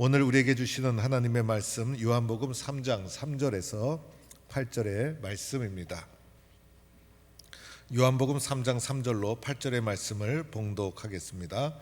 오늘 우리에게 주시는 하나님의 말씀 요한복음 3장 3절에서 8절의 말씀입니다. 요한복음 3장 3절로 8절의 말씀을 봉독하겠습니다.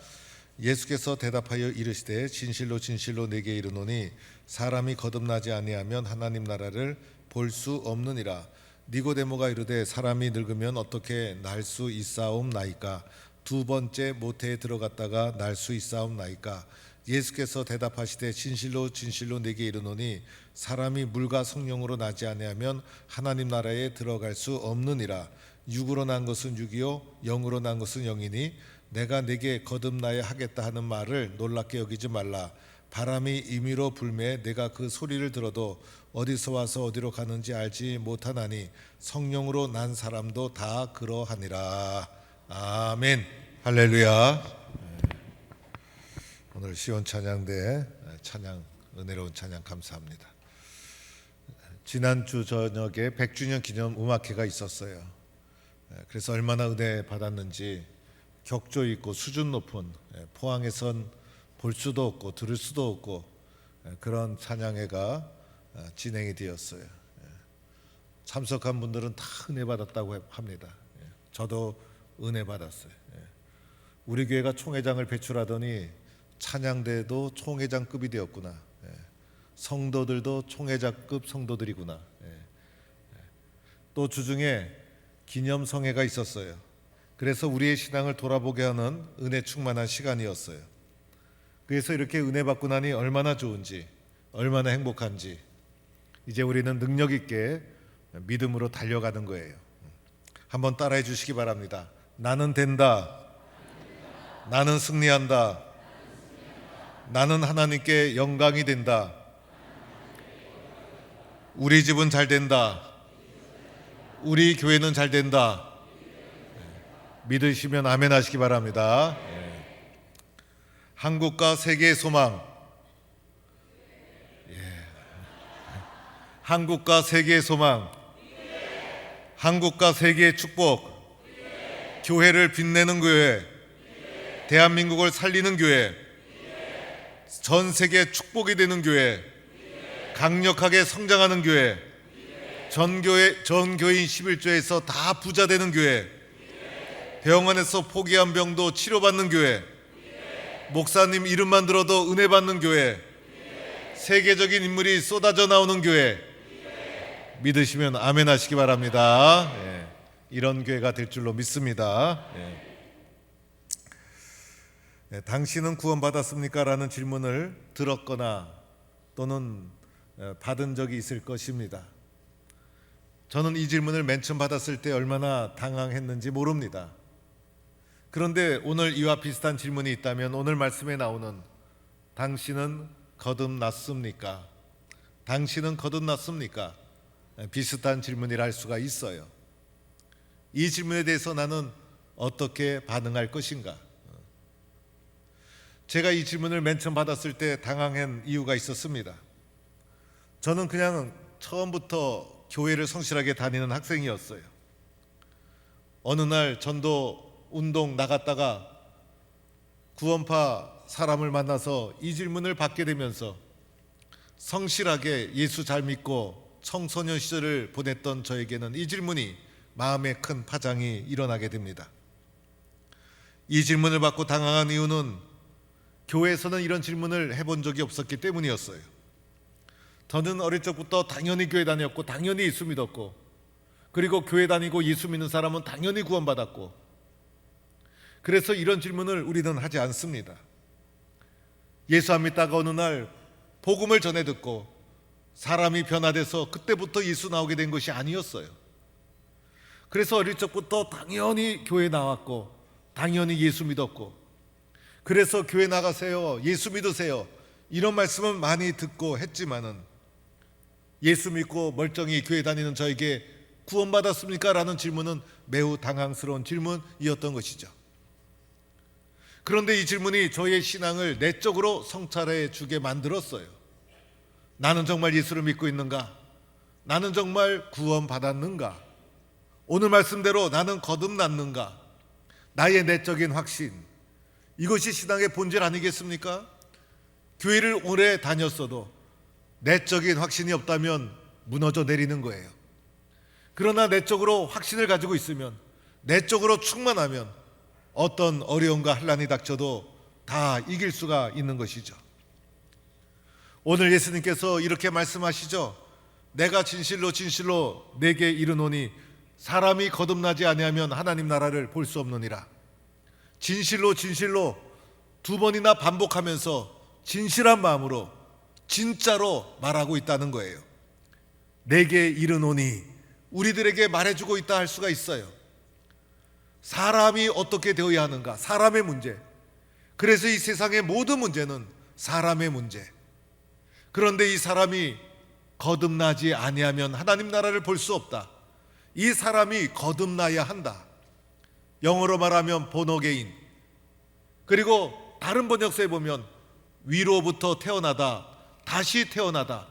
예수께서 대답하여 이르시되 진실로 진실로 내게 이르노니 사람이 거듭나지 아니하면 하나님 나라를 볼 수 없느니라. 니고데모가 이르되 사람이 늙으면 어떻게 날 수 있사옵나이까? 두 번째 모태에 들어갔다가 날 수 있사옵나이까? 예수께서 대답하시되 진실로 진실로 내게 이르노니 사람이 물과 성령으로 나지 아니하면 하나님 나라에 들어갈 수 없느니라. 육으로 난 것은 육이요 영으로 난 것은 영이니 내가 내게 거듭나야 하겠다 하는 말을 놀랍게 여기지 말라. 바람이 임의로 불매 내가 그 소리를 들어도 어디서 와서 어디로 가는지 알지 못하나니 성령으로 난 사람도 다 그러하니라. 아멘. 할렐루야. 오늘 시온 찬양대 찬양 은혜로운 찬양 감사합니다. 지난주 저녁에 100주년 기념 음악회가 있었어요. 그래서 얼마나 은혜 받았는지 격조 있고 수준 높은, 포항에선 볼 수도 없고 들을 수도 없고 그런 찬양회가 진행이 되었어요. 참석한 분들은 다 은혜 받았다고 합니다. 저도 은혜 받았어요. 우리 교회가 총회장을 배출하더니 찬양대도 총회장급이 되었구나. 성도들도 총회장급 성도들이구나. 또 주중에 기념성회가 있었어요. 그래서 우리의 신앙을 돌아보게 하는 은혜 충만한 시간이었어요. 그래서 이렇게 은혜 받고 나니 얼마나 좋은지, 얼마나 행복한지 이제 우리는 능력 있게 믿음으로 달려가는 거예요. 한번 따라해 주시기 바랍니다. 나는 된다. 나는 승리한다. 나는 하나님께 영광이 된다. 우리 집은 잘 된다. 우리 교회는 잘 된다. 믿으시면 아멘 하시기 바랍니다. 한국과 세계의 소망. 한국과 세계의 소망. 한국과 세계의 축복. 교회를 빛내는 교회. 대한민국을 살리는 교회. 전 세계 축복이 되는 교회. 강력하게 성장하는 교회. 전교인 11조에서 다 부자 되는 교회. 병원에서 포기한 병도 치료받는 교회. 목사님 이름만 들어도 은혜 받는 교회. 세계적인 인물이 쏟아져 나오는 교회. 믿으시면 아멘 하시기 바랍니다. 이런 교회가 될 줄로 믿습니다. 당신은 구원받았습니까? 라는 질문을 들었거나 또는 받은 적이 있을 것입니다. 저는 이 질문을 맨 처음 받았을 때 얼마나 당황했는지 모릅니다. 그런데 오늘 이와 비슷한 질문이 있다면 오늘 말씀에 나오는 당신은 거듭났습니까? 당신은 거듭났습니까? 비슷한 질문이라 할 수가 있어요. 이 질문에 대해서 나는 어떻게 반응할 것인가? 제가 이 질문을 맨 처음 받았을 때 당황한 이유가 있었습니다. 저는 그냥 처음부터 교회를 성실하게 다니는 학생이었어요. 어느 날 전도 운동 나갔다가 구원파 사람을 만나서 이 질문을 받게 되면서 성실하게 예수 잘 믿고 청소년 시절을 보냈던 저에게는 이 질문이 마음에 큰 파장이 일어나게 됩니다. 이 질문을 받고 당황한 이유는 교회에서는 이런 질문을 해본 적이 없었기 때문이었어요. 저는 어릴 적부터 당연히 교회 다녔고 당연히 예수 믿었고, 그리고 교회 다니고 예수 믿는 사람은 당연히 구원받았고, 그래서 이런 질문을 우리는 하지 않습니다. 예수 안 믿다가 어느 날 복음을 전해 듣고 사람이 변화돼서 그때부터 예수 나오게 된 것이 아니었어요. 그래서 어릴 적부터 당연히 교회 나왔고 당연히 예수 믿었고, 그래서 교회 나가세요, 예수 믿으세요, 이런 말씀은 많이 듣고 했지만은 예수 믿고 멀쩡히 교회 다니는 저에게 구원받았습니까? 라는 질문은 매우 당황스러운 질문이었던 것이죠. 그런데 이 질문이 저의 신앙을 내적으로 성찰해 주게 만들었어요. 나는 정말 예수를 믿고 있는가? 나는 정말 구원받았는가? 오늘 말씀대로 나는 거듭났는가? 나의 내적인 확신, 이것이 신앙의 본질 아니겠습니까? 교회를 오래 다녔어도 내적인 확신이 없다면 무너져 내리는 거예요. 그러나 내적으로 확신을 가지고 있으면, 내적으로 충만하면 어떤 어려움과 환난이 닥쳐도 다 이길 수가 있는 것이죠. 오늘 예수님께서 이렇게 말씀하시죠. 내가 진실로 진실로 내게 이르노니 사람이 거듭나지 아니하면 하나님 나라를 볼 수 없느니라. 진실로 진실로 두 번이나 반복하면서 진실한 마음으로 진짜로 말하고 있다는 거예요. 내게 이르노니, 우리들에게 말해주고 있다 할 수가 있어요. 사람이 어떻게 되어야 하는가, 사람의 문제. 그래서 이 세상의 모든 문제는 사람의 문제. 그런데 이 사람이 거듭나지 아니하면 하나님 나라를 볼 수 없다. 이 사람이 거듭나야 한다. 영어로 말하면 born again. 그리고 다른 번역서에 보면 위로부터 태어나다, 다시 태어나다.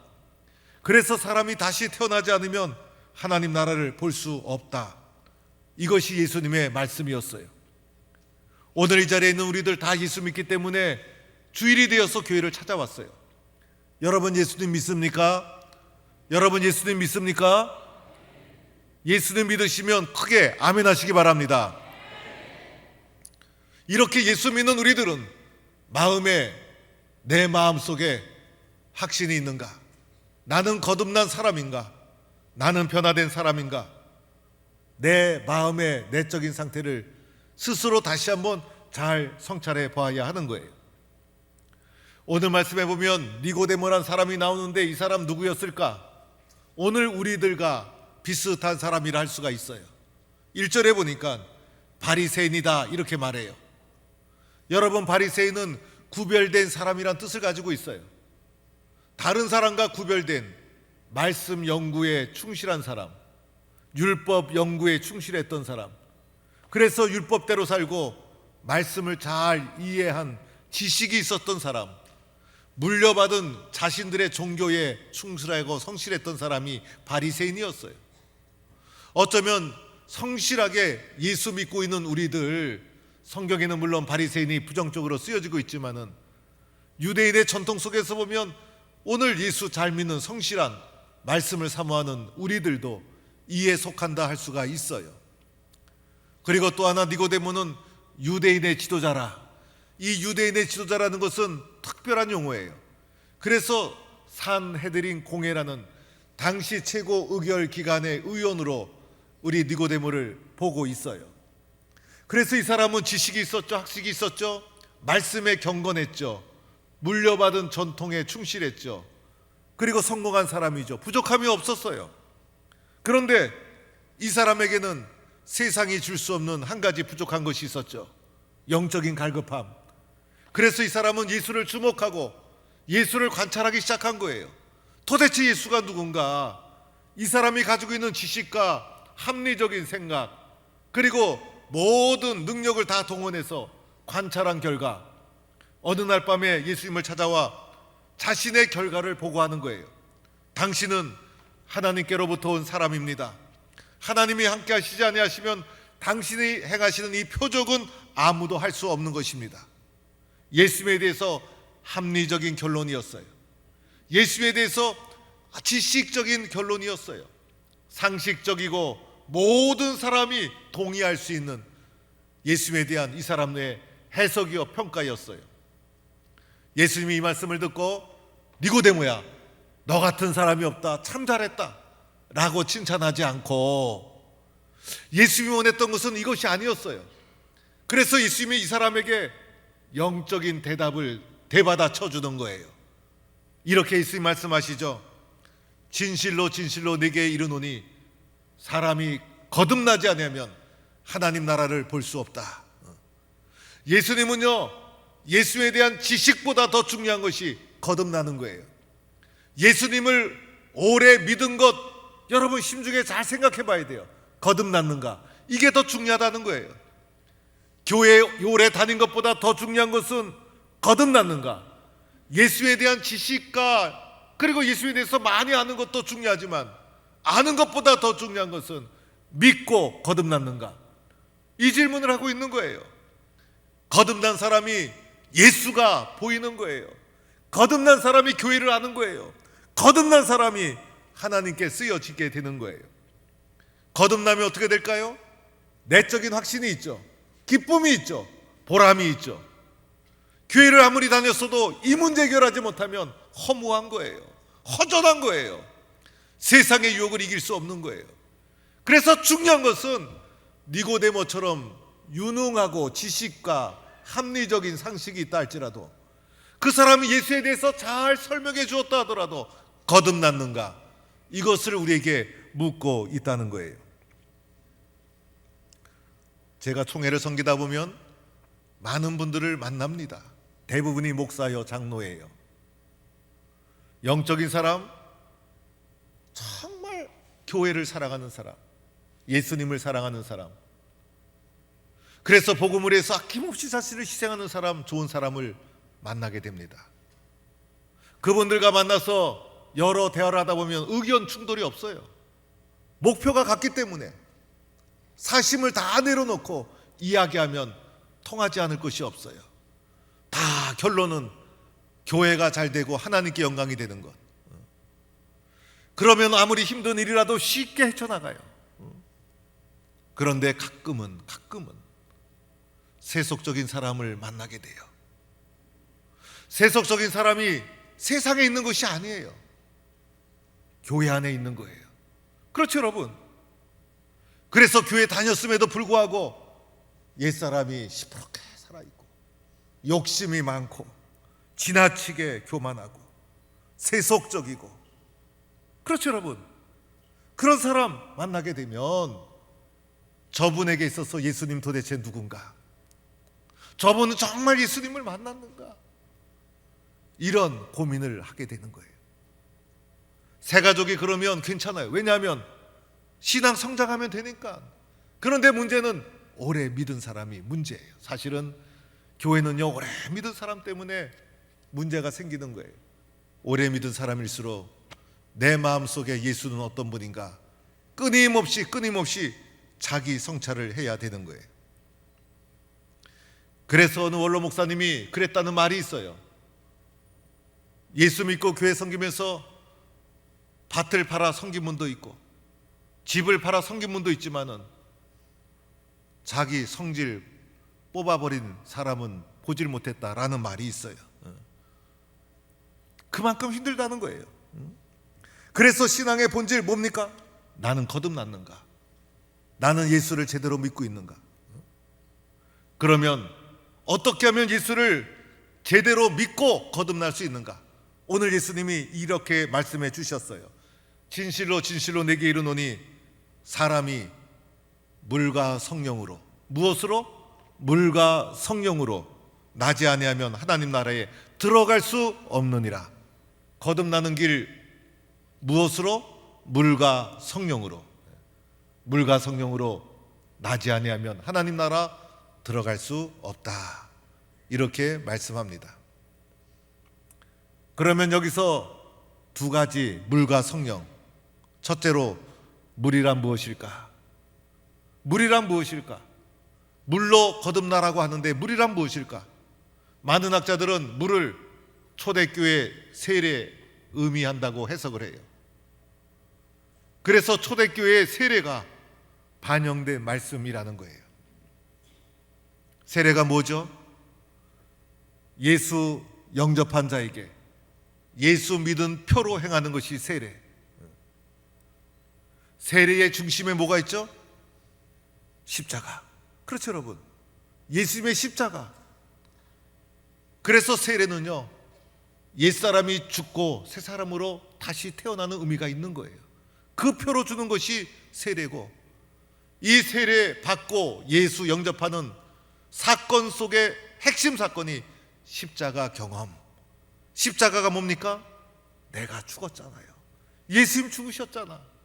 그래서 사람이 다시 태어나지 않으면 하나님 나라를 볼 수 없다. 이것이 예수님의 말씀이었어요. 오늘 이 자리에 있는 우리들 다 예수 믿기 때문에 주일이 되어서 교회를 찾아왔어요. 여러분 예수님 믿습니까? 여러분 예수님 믿습니까? 예수님 믿으시면 크게 아멘 하시기 바랍니다. 이렇게 예수 믿는 우리들은 마음에, 내 마음속에 확신이 있는가? 나는 거듭난 사람인가? 나는 변화된 사람인가? 내 마음의 내적인 상태를 스스로 다시 한번 잘 성찰해 보아야 하는 거예요. 오늘 말씀해 보면 니고데모란 사람이 나오는데 이 사람 누구였을까? 오늘 우리들과 비슷한 사람이라 할 수가 있어요. 1절에 보니까 바리새인이다 이렇게 말해요. 여러분, 바리새인은 구별된 사람이란 뜻을 가지고 있어요. 다른 사람과 구별된, 말씀 연구에 충실한 사람, 율법 연구에 충실했던 사람, 그래서 율법대로 살고 말씀을 잘 이해한 지식이 있었던 사람, 물려받은 자신들의 종교에 충실하고 성실했던 사람이 바리새인이었어요. 어쩌면 성실하게 예수 믿고 있는 우리들, 성경에는 물론 바리새인이 부정적으로 쓰여지고 있지만은 유대인의 전통 속에서 보면 오늘 예수 잘 믿는 성실한 말씀을 사모하는 우리들도 이에 속한다 할 수가 있어요. 그리고 또 하나, 니고데모는 유대인의 지도자라. 이 유대인의 지도자라는 것은 특별한 용어예요. 그래서 산헤드린 공회라는 당시 최고 의결 기관의 의원으로 우리 니고데모를 보고 있어요. 그래서 이 사람은 지식이 있었죠, 학식이 있었죠, 말씀에 경건했죠, 물려받은 전통에 충실했죠. 그리고 성공한 사람이죠. 부족함이 없었어요. 그런데 이 사람에게는 세상이 줄 수 없는 한 가지 부족한 것이 있었죠. 영적인 갈급함. 그래서 이 사람은 예수를 주목하고 예수를 관찰하기 시작한 거예요. 도대체 예수가 누군가? 이 사람이 가지고 있는 지식과 합리적인 생각, 그리고 모든 능력을 다 동원해서 관찰한 결과 어느 날 밤에 예수님을 찾아와 자신의 결과를 보고하는 거예요. 당신은 하나님께로부터 온 사람입니다. 하나님이 함께 하시지 아니하시면 당신이 행하시는 이 표적은 아무도 할 수 없는 것입니다. 예수님에 대해서 합리적인 결론이었어요. 예수님에 대해서 지식적인 결론이었어요. 상식적이고 모든 사람이 동의할 수 있는 예수님에 대한 이 사람의 해석이요 평가였어요. 예수님이 이 말씀을 듣고 니고데모야, 너 같은 사람이 없다, 참 잘했다 라고 칭찬하지 않고 예수님이 원했던 것은 이것이 아니었어요. 그래서 예수님이 이 사람에게 영적인 대답을 대받아 쳐주는 거예요. 이렇게 예수님 말씀하시죠. 진실로 진실로 네게 이르노니 사람이 거듭나지 않으면 하나님 나라를 볼 수 없다. 예수님은요, 예수에 대한 지식보다 더 중요한 것이 거듭나는 거예요. 예수님을 오래 믿은 것, 여러분 심중에 잘 생각해 봐야 돼요. 거듭났는가? 이게 더 중요하다는 거예요. 교회에 오래 다닌 것보다 더 중요한 것은 거듭났는가? 예수에 대한 지식과 그리고 예수에 대해서 많이 아는 것도 중요하지만 아는 것보다 더 중요한 것은 믿고 거듭났는가? 이 질문을 하고 있는 거예요. 거듭난 사람이 예수가 보이는 거예요. 거듭난 사람이 교회를 아는 거예요. 거듭난 사람이 하나님께 쓰여지게 되는 거예요. 거듭나면 어떻게 될까요? 내적인 확신이 있죠. 기쁨이 있죠. 보람이 있죠. 교회를 아무리 다녔어도 이 문제 해결하지 못하면 허무한 거예요. 허전한 거예요. 세상의 유혹을 이길 수 없는 거예요. 그래서 중요한 것은 니고데모처럼 유능하고 지식과 합리적인 상식이 있다 할지라도, 그 사람이 예수에 대해서 잘 설명해 주었다 하더라도 거듭났는가, 이것을 우리에게 묻고 있다는 거예요. 제가 총회를 섬기다 보면 많은 분들을 만납니다. 대부분이 목사요, 장로예요. 영적인 사람, 정말 교회를 사랑하는 사람, 예수님을 사랑하는 사람, 그래서 복음을 위해서 아낌없이 자신을 희생하는 사람, 좋은 사람을 만나게 됩니다. 그분들과 만나서 여러 대화를 하다 보면 의견 충돌이 없어요. 목표가 같기 때문에 사심을 다 내려놓고 이야기하면 통하지 않을 것이 없어요. 다 결론은 교회가 잘 되고 하나님께 영광이 되는 것. 그러면 아무리 힘든 일이라도 쉽게 헤쳐나가요. 그런데 가끔은 세속적인 사람을 만나게 돼요. 세속적인 사람이 세상에 있는 것이 아니에요. 교회 안에 있는 거예요. 그렇죠, 여러분? 그래서 교회 다녔음에도 불구하고 옛사람이 시퍼렇게 살아있고, 욕심이 많고, 지나치게 교만하고, 세속적이고, 그렇죠, 여러분? 그런 사람 만나게 되면 저분에게 있어서 예수님 도대체 누군가? 저분은 정말 예수님을 만났는가? 이런 고민을 하게 되는 거예요. 새 가족이 그러면 괜찮아요. 왜냐하면 신앙 성장하면 되니까. 그런데 문제는 오래 믿은 사람이 문제예요. 사실은 교회는요, 오래 믿은 사람 때문에 문제가 생기는 거예요. 오래 믿은 사람일수록 내 마음속에 예수는 어떤 분인가 끊임없이 자기 성찰을 해야 되는 거예요. 그래서 어느 원로 목사님이 그랬다는 말이 있어요. 예수 믿고 교회 섬기면서 밭을 팔아 섬긴 분도 있고 집을 팔아 섬긴 분도 있지만은 자기 성질 뽑아버린 사람은 보질 못했다라는 말이 있어요. 그만큼 힘들다는 거예요. 그래서 신앙의 본질 뭡니까? 나는 거듭났는가? 나는 예수를 제대로 믿고 있는가? 그러면 어떻게 하면 예수를 제대로 믿고 거듭날 수 있는가? 오늘 예수님이 이렇게 말씀해 주셨어요. 진실로 진실로 내게 이르노니 사람이 물과 성령으로, 무엇으로? 물과 성령으로 나지 아니하면 하나님 나라에 들어갈 수 없느니라. 거듭나는 길 무엇으로? 물과 성령으로. 물과 성령으로 나지 아니하면 하나님 나라 들어갈 수 없다. 이렇게 말씀합니다. 그러면 여기서 두 가지, 물과 성령. 첫째로 물이란 무엇일까? 물이란 무엇일까? 물로 거듭나라고 하는데 물이란 무엇일까? 많은 학자들은 물을 초대교회 세례 의미한다고 해석을 해요. 그래서 초대교회의 세례가 반영된 말씀이라는 거예요. 세례가 뭐죠? 예수 영접한 자에게 예수 믿은 표로 행하는 것이 세례. 세례의 중심에 뭐가 있죠? 십자가. 그렇죠, 여러분. 예수님의 십자가. 그래서 세례는요, 옛사람이 죽고 새 사람으로 다시 태어나는 의미가 있는 거예요. 그 표로 주는 것이 세례고, 이 세례 받고 예수 영접하는 사건 속의 핵심 사건이 십자가 경험. 십자가가 뭡니까? 내가 죽었잖아요. 예수님 죽으셨잖아.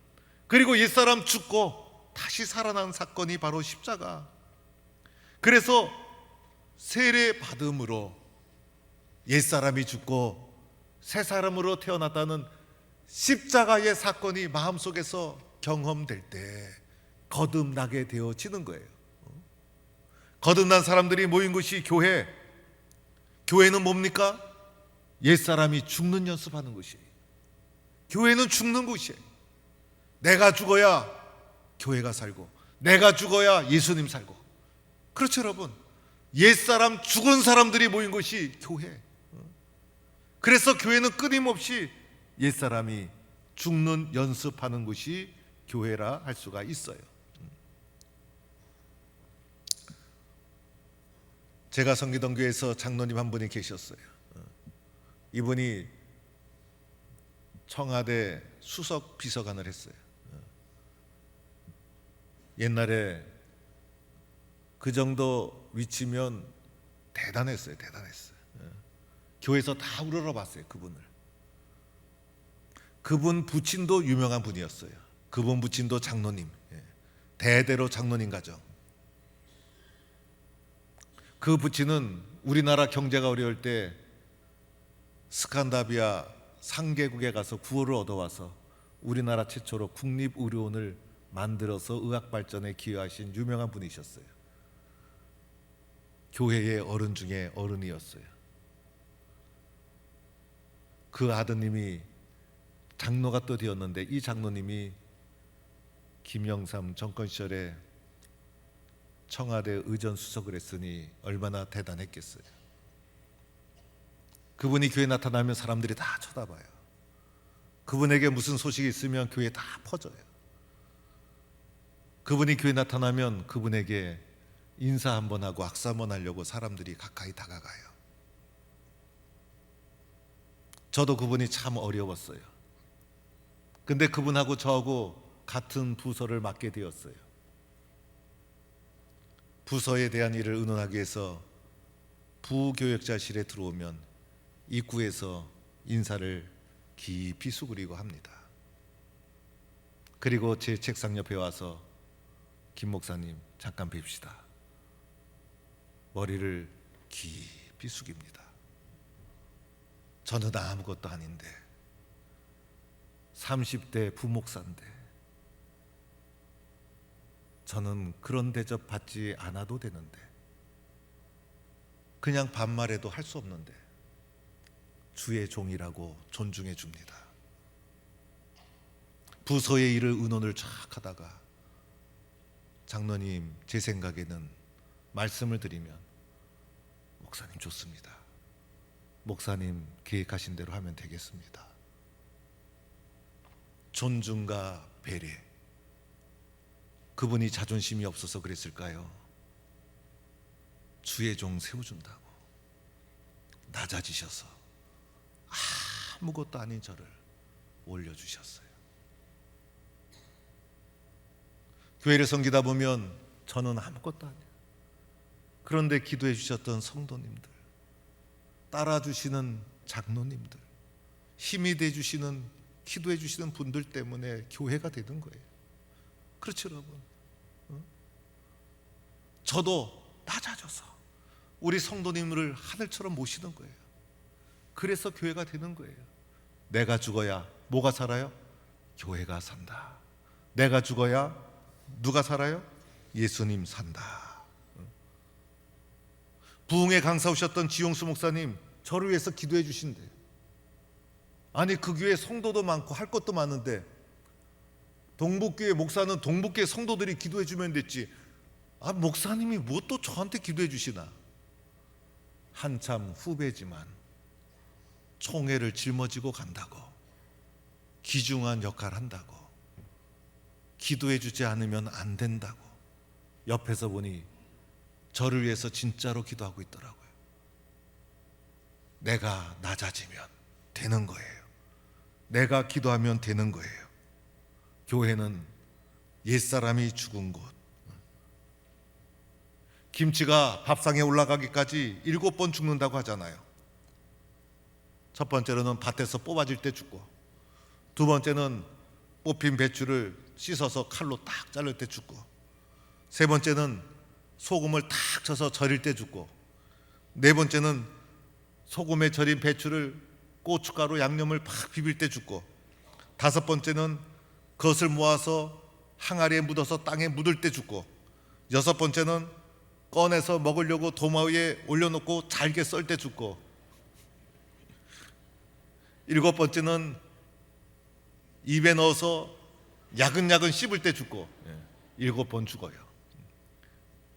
그리고 옛사람 죽고 다시 살아난 사건이 바로 십자가. 그래서 세례 받음으로 옛사람이 죽고 새 사람으로 태어났다는 십자가의 사건이 마음속에서 경험될 때 거듭나게 되어지는 거예요. 거듭난 사람들이 모인 곳이 교회. 교회는 뭡니까? 옛사람이 죽는 연습하는 것이에요. 교회는 죽는 곳이에요. 내가 죽어야 교회가 살고, 내가 죽어야 예수님 살고. 그렇죠, 여러분? 옛사람, 죽은 사람들이 모인 것이 교회. 그래서 교회는 끊임없이 옛사람이 죽는 연습하는 곳이 교회라 할 수가 있어요. 제가 섬기던 교회에서 장로님 한 분이 계셨어요. 이분이 청와대 수석 비서관을 했어요. 옛날에 그 정도 위치면 대단했어요. 교회에서 다 우러러봤어요, 그분을. 그분 부친도 유명한 분이었어요. 그분 부친도 장로님, 대대로 장로님 가정. 그 부친은 우리나라 경제가 어려울 때 스칸다비아 상계국에 가서 구호를 얻어와서 우리나라 최초로 국립의료원을 만들어서 의학 발전에 기여하신 유명한 분이셨어요. 교회의 어른 중에 어른이었어요. 그 아드님이 장로가 또 되었는데, 이 장로님이 김영삼 정권 시절에 청와대 의전수석을 했으니 얼마나 대단했겠어요. 그분이 교회에 나타나면 사람들이 다 쳐다봐요. 그분에게 무슨 소식이 있으면 교회에 다 퍼져요. 그분이 교회에 나타나면 그분에게 인사 한번 하고 악수 한번 하려고 사람들이 가까이 다가가요. 저도 그분이 참 어려웠어요. 근데 그분하고 저하고 같은 부서를 맡게 되었어요. 부서에 대한 일을 의논하기 위해서 부교역자실에 들어오면 입구에서 인사를 깊이 수그리고 합니다. 그리고 제 책상 옆에 와서 김 목사님 잠깐 뵙시다. 머리를 깊이 숙입니다. 저는 아무것도 아닌데, 30대 부목사인데 저는 그런 대접 받지 않아도 되는데, 그냥 반말해도 할 수 없는데 주의 종이라고 존중해 줍니다. 부서의 일을 의논을 쫙 하다가 장로님, 제 생각에는 말씀을 드리면, 목사님 좋습니다. 목사님 계획하신 대로 하면 되겠습니다. 존중과 배려. 그분이 자존심이 없어서 그랬을까요? 주의 종 세워준다고 낮아지셔서 아무것도 아닌 저를 올려주셨어요. 교회를 섬기다 보면 저는 아무것도 아니에요. 그런데 기도해 주셨던 성도님들, 따라주시는 장로님들, 힘이 돼주시는, 기도해 주시는 분들 때문에 교회가 되는 거예요. 그렇죠, 여러분? 저도 낮아져서 우리 성도님을 하늘처럼 모시는 거예요. 그래서 교회가 되는 거예요. 내가 죽어야 뭐가 살아요? 교회가 산다. 내가 죽어야 누가 살아요? 예수님 산다. 부흥회 강사 오셨던 지용수 목사님, 저를 위해서 기도해 주신대. 아니, 그 교회 성도도 많고 할 것도 많은데, 동북교회 목사는 동북교회 성도들이 기도해 주면 됐지, 목사님이 뭐 또 저한테 기도해 주시나. 한참 후배지만 총애를 짊어지고 간다고, 귀중한 역할 한다고, 기도해 주지 않으면 안 된다고 옆에서 보니 저를 위해서 진짜로 기도하고 있더라고요. 내가 낮아지면 되는 거예요. 내가 기도하면 되는 거예요. 교회는 옛사람이 죽은 곳. 김치가 밥상에 올라가기까지 7번 죽는다고 하잖아요. 첫 번째로는 밭에서 뽑아질 때 죽고, 두 번째는 뽑힌 배추를 씻어서 칼로 딱 자를 때 죽고, 세 번째는 소금을 탁 쳐서 절일 때 죽고, 네 번째는 소금에 절인 배추를 고춧가루 양념을 팍 비빌 때 죽고, 다섯 번째는 그것을 모아서 항아리에 묻어서 땅에 묻을 때 죽고, 여섯 번째는 꺼내서 먹으려고 도마 위에 올려놓고 잘게 썰 때 죽고, 7번째는 입에 넣어서 야근야근 씹을 때 죽고 7번 죽어요.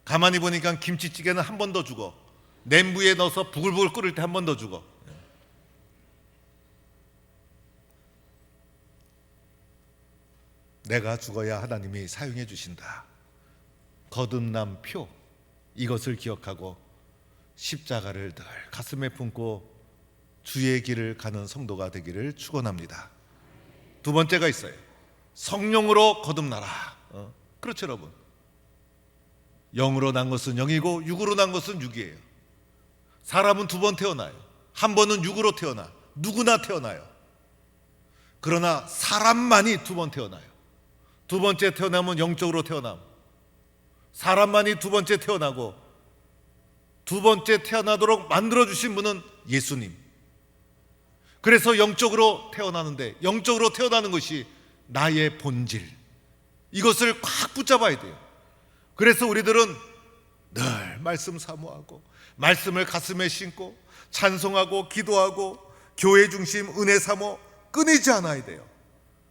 가만히 보니까 김치찌개는 한 번 더 죽어. 냄비에 넣어서 부글부글 끓을 때 한 번 더 죽어. 내가 죽어야 하나님이 사용해 주신다. 거듭난 표, 이것을 기억하고 십자가를 늘 가슴에 품고 주의 길을 가는 성도가 되기를 축원합니다. 두 번째가 있어요. 성령으로 거듭나라. 그렇죠, 여러분. 영으로 난 것은 영이고 육으로 난 것은 육이에요. 사람은 두 번 태어나요. 한 번은 육으로 태어나. 누구나 태어나요. 그러나 사람만이 두 번 태어나요. 두 번째 태어나면 영적으로 태어남. 사람만이 두 번째 태어나고 두 번째 태어나도록 만들어주신 분은 예수님. 그래서 영적으로 태어나는데, 영적으로 태어나는 것이 나의 본질, 이것을 꽉 붙잡아야 돼요. 그래서 우리들은 늘 말씀 사모하고 말씀을 가슴에 심고 찬송하고 기도하고 교회 중심 은혜 사모 끊이지 않아야 돼요.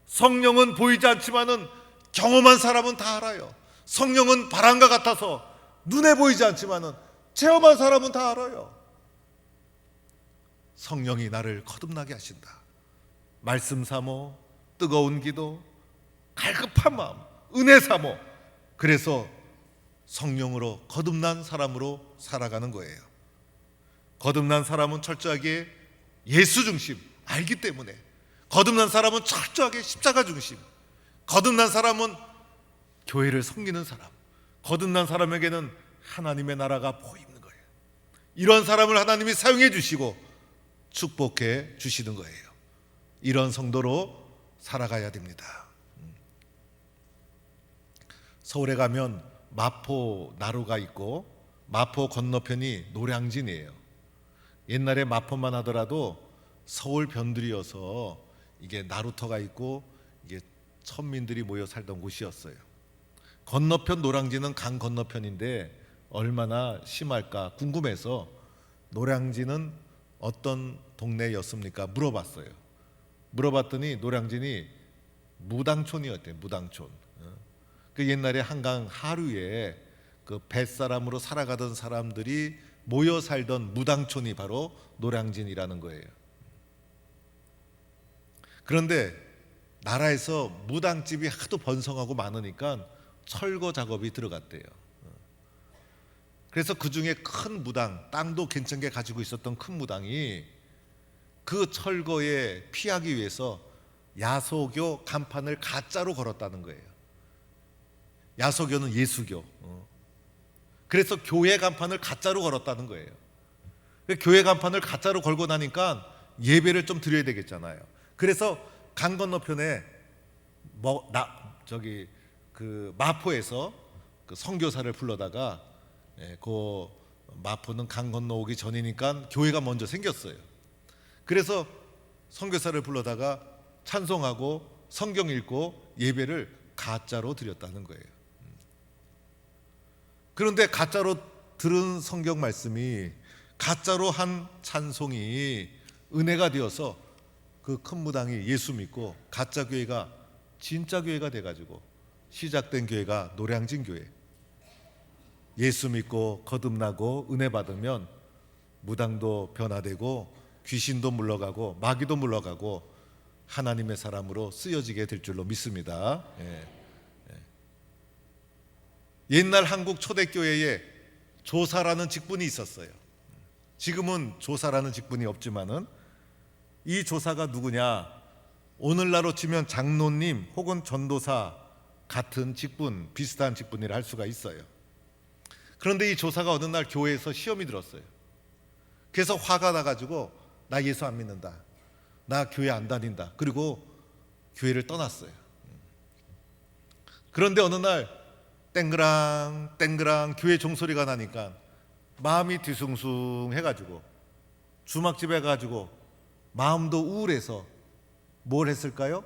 성령은 보이지 않지만은 경험한 사람은 다 알아요. 성령은 바람과 같아서 눈에 보이지 않지만은 체험한 사람은 다 알아요. 성령이 나를 거듭나게 하신다. 말씀 사모, 뜨거운 기도, 갈급한 마음, 은혜 사모. 그래서 성령으로 거듭난 사람으로 살아가는 거예요. 거듭난 사람은 철저하게 예수 중심 알기 때문에, 거듭난 사람은 철저하게 십자가 중심, 거듭난 사람은 교회를 섬기는 사람, 거듭난 사람에게는 하나님의 나라가 보이는 거예요. 이런 사람을 하나님이 사용해 주시고 축복해 주시는 거예요. 이런 성도로 살아가야 됩니다. 서울에 가면 마포 나루가 있고 마포 건너편이 노량진이에요. 옛날에 마포만 하더라도 서울 변두리여서 이게 나루터가 있고 이게 천민들이 모여 살던 곳이었어요. 건너편 노량진은 강 건너편인데 얼마나 심할까 궁금해서 노량진은 어떤 동네였습니까? 물어봤어요. 물어봤더니 노량진이 무당촌이었대요. 무당촌. 그 옛날에 한강 하류에 그 뱃사람으로 살아가던 사람들이 모여 살던 무당촌이 바로 노량진이라는 거예요. 그런데 나라에서 무당집이 하도 번성하고 많으니까 철거 작업이 들어갔대요. 그래서 그 중에 큰 무당, 땅도 괜찮게 가지고 있었던 큰 무당이 그 철거에 피하기 위해서 야소교 간판을 가짜로 걸었다는 거예요. 야소교는 예수교. 그래서 교회 간판을 가짜로 걸었다는 거예요. 교회 간판을 가짜로 걸고 나니까 예배를 좀 드려야 되겠잖아요. 그래서 강 건너편에 그 마포에서 그 선교사를 불러다가, 그 마포는 강 건너오기 전이니까 교회가 먼저 생겼어요. 그래서 선교사를 불러다가 찬송하고 성경 읽고 예배를 가짜로 드렸다는 거예요. 그런데 가짜로 들은 성경 말씀이, 가짜로 한 찬송이 은혜가 되어서 그 큰 무당이 예수 믿고 가짜 교회가 진짜 교회가 돼가지고 시작된 교회가 노량진 교회. 예수 믿고 거듭나고 은혜 받으면 무당도 변화되고 귀신도 물러가고 마귀도 물러가고 하나님의 사람으로 쓰여지게 될 줄로 믿습니다. 옛날 한국 초대교회에 조사라는 직분이 있었어요. 지금은 조사라는 직분이 없지만은 이 조사가 누구냐? 오늘날로 치면 장로님 혹은 전도사 같은 직분, 비슷한 직분이라 할 수가 있어요. 그런데 이 조사가 어느 날 교회에서 시험이 들었어요. 그래서 화가 나가지고 나 예수 안 믿는다, 나 교회 안 다닌다, 그리고 교회를 떠났어요. 그런데 어느 날 땡그랑 땡그랑 교회 종소리가 나니까 마음이 뒤숭숭해가지고 주막집에 가지고 마음도 우울해서 뭘 했을까요?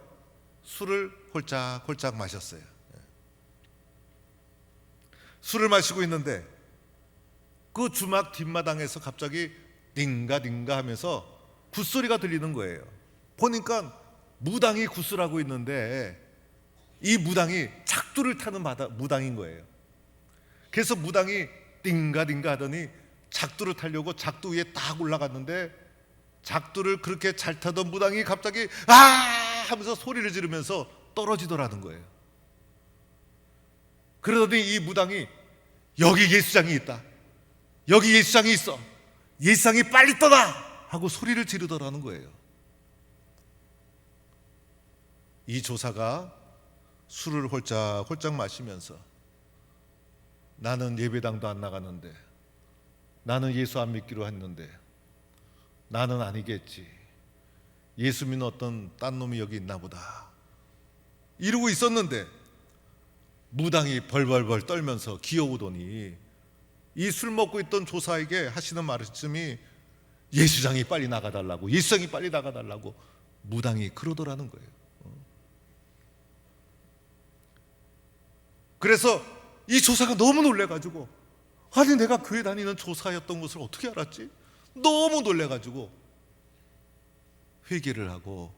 술을 홀짝홀짝 마셨어요. 술을 마시고 있는데 그 주막 뒷마당에서 갑자기 딩가 딩가 하면서 굿소리가 들리는 거예요. 보니까 무당이 구슬하고 있는데 이 무당이 작두를 타는 무당인 거예요. 그래서 무당이 띵가띵가 하더니 작두를 타려고 작두 위에 딱 올라갔는데 작두를 그렇게 잘 타던 무당이 갑자기 아 하면서 소리를 지르면서 떨어지더라는 거예요. 그러더니 이 무당이 여기 예수장이 있다, 여기 예수장이 있어, 예수장이 빨리 떠나 하고 소리를 지르더라는 거예요. 이 조사가 술을 홀짝홀짝 마시면서 나는 예배당도 안 나가는데, 나는 예수 안 믿기로 했는데, 나는 아니겠지, 예수 믿는 어떤 딴 놈이 여기 있나 보다 이러고 있었는데 무당이 벌벌벌 떨면서 기어오더니 이 술 먹고 있던 조사에게 하시는 말씀이 예수장이 빨리 나가달라고, 예수장이 빨리 나가달라고 무당이 그러더라는 거예요. 그래서 이 조사가 너무 놀래가지고, 아니 내가 교회 다니는 조사였던 것을 어떻게 알았지? 너무 놀래가지고 회개를 하고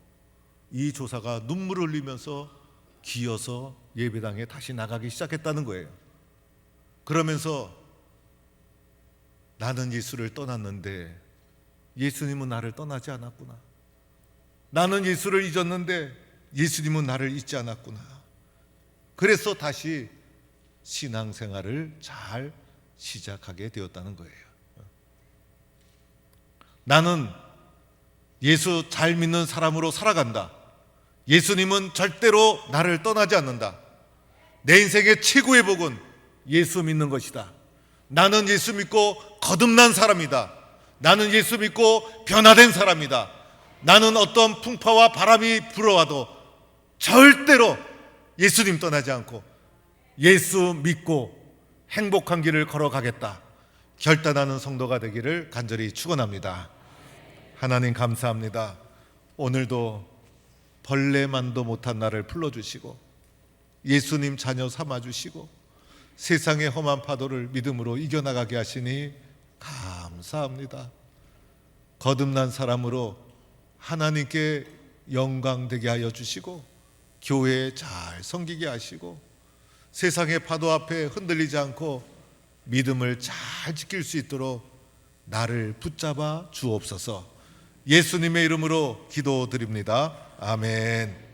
이 조사가 눈물을 흘리면서 기어서 예배당에 다시 나가기 시작했다는 거예요. 그러면서 나는 예수를 떠났는데 예수님은 나를 떠나지 않았구나, 나는 예수를 잊었는데 예수님은 나를 잊지 않았구나. 그래서 다시 신앙생활을 잘 시작하게 되었다는 거예요. 나는 예수 잘 믿는 사람으로 살아간다, 예수님은 절대로 나를 떠나지 않는다, 내 인생의 최고의 복은 예수 믿는 것이다, 나는 예수 믿고 거듭난 사람이다, 나는 예수 믿고 변화된 사람이다, 나는 어떤 풍파와 바람이 불어와도 절대로 예수님 떠나지 않고 예수 믿고 행복한 길을 걸어가겠다 결단하는 성도가 되기를 간절히 축원합니다. 하나님 감사합니다. 오늘도 벌레만도 못한 나를 불러주시고 예수님 자녀 삼아주시고 세상의 험한 파도를 믿음으로 이겨나가게 하시니 감사합니다. 거듭난 사람으로 하나님께 영광되게 하여 주시고 교회에 잘 섬기게 하시고 세상의 파도 앞에 흔들리지 않고 믿음을 잘 지킬 수 있도록 나를 붙잡아 주옵소서. 예수님의 이름으로 기도드립니다. 아멘.